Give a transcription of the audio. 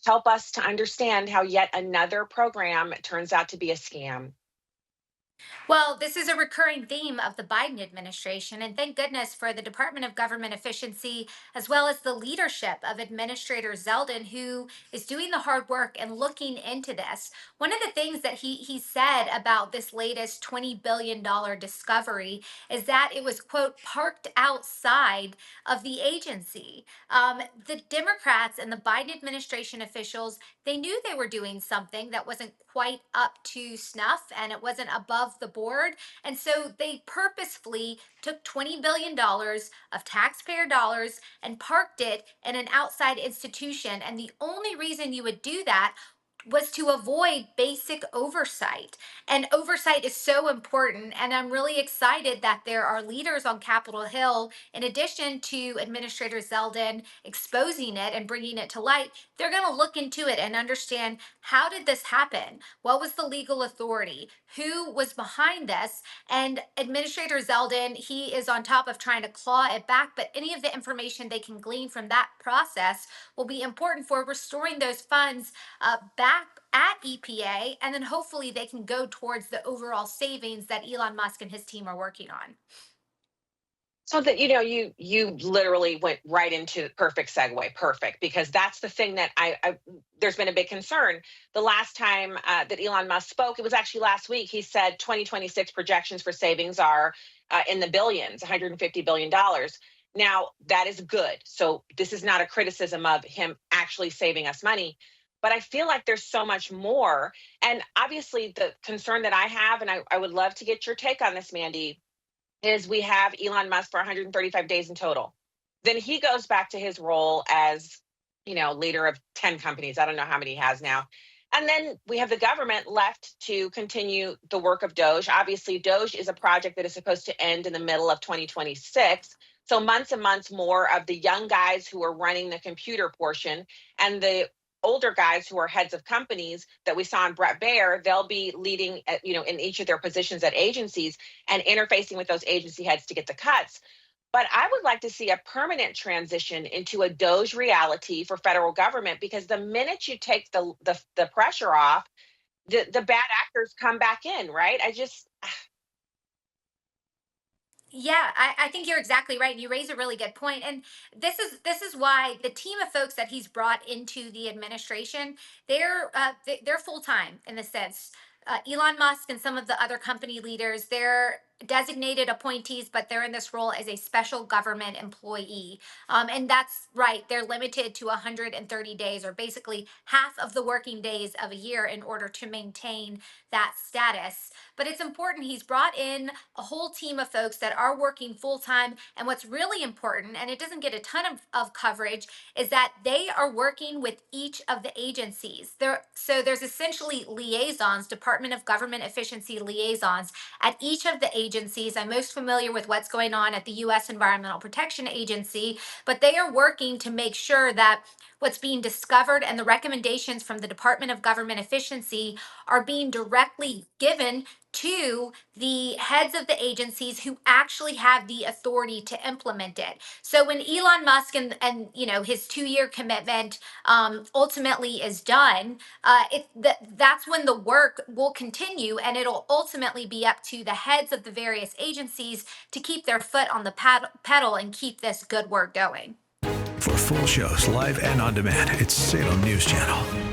help us to understand how yet another program turns out to be a scam. Well, this is a recurring theme of the Biden administration, and thank goodness for the Department of Government Efficiency, as well as the leadership of Administrator Zeldin, who is doing the hard work and looking into this. One of the things that he said about this latest $20 billion discovery is that it was, quote, parked outside of the agency. The Democrats and the Biden administration officials, they knew they were doing something that wasn't quite up to snuff and it wasn't above the board. And so they purposefully took $20 billion of taxpayer dollars and parked it in an outside institution. And the only reason you would do that was to avoid basic oversight. And oversight is so important. And I'm really excited that there are leaders on Capitol Hill, in addition to Administrator Zeldin exposing it and bringing it to light, they're going to look into it and understand, how did this happen? What was the legal authority? Who was behind this? And Administrator Zeldin, he is on top of trying to claw it back, but any of the information they can glean from that process will be important for restoring those funds back at EPA, and then hopefully they can go towards the overall savings that Elon Musk and his team are working on. So that you literally went right into perfect segue, perfect, because that's the thing that I there's been a big concern. The last time that Elon Musk spoke, it was actually last week. He said 2026 projections for savings are in the billions, 150 billion dollars. Now that is good. So this is not a criticism of him actually saving us money, but I feel like there's so much more. And obviously, the concern that I have, and I would love to get your take on this, Mandy, is we have Elon Musk for 135 days in total. Then he goes back to his role as, leader of 10 companies. I don't know how many he has now. And then we have the government left to continue the work of Doge. Obviously, Doge is a project that is supposed to end in the middle of 2026. So months and months more of the young guys who are running the computer portion and the older guys who are heads of companies that we saw in Brett Baer, they'll be leading, in each of their positions at agencies and interfacing with those agency heads to get the cuts. But I would like to see a permanent transition into a Doge reality for federal government, because the minute you take the pressure off, the bad actors come back in, right? Yeah, I think you're exactly right. And you raise a really good point. And this is why the team of folks that he's brought into the administration, they're full time in the sense. Elon Musk and some of the other company leaders, they're designated appointees, but they're in this role as a special government employee. And that's right; they're limited to 130 days, or basically half of the working days of a year, in order to maintain that status. But it's important, he's brought in a whole team of folks that are working full time. And what's really important, and it doesn't get a ton of coverage, is that they are working with each of the agencies. So there's essentially liaisons, Department of Government Efficiency liaisons at each of the agencies. I'm most familiar with what's going on at the U.S. Environmental Protection Agency, but they are working to make sure that what's being discovered and the recommendations from the Department of Government Efficiency are being directly given to the heads of the agencies who actually have the authority to implement it. So when Elon Musk and his 2 year commitment ultimately is done, that's when the work will continue, and it'll ultimately be up to the heads of the various agencies to keep their foot on the pedal and keep this good work going. For full shows, live and on demand, it's Salem News Channel.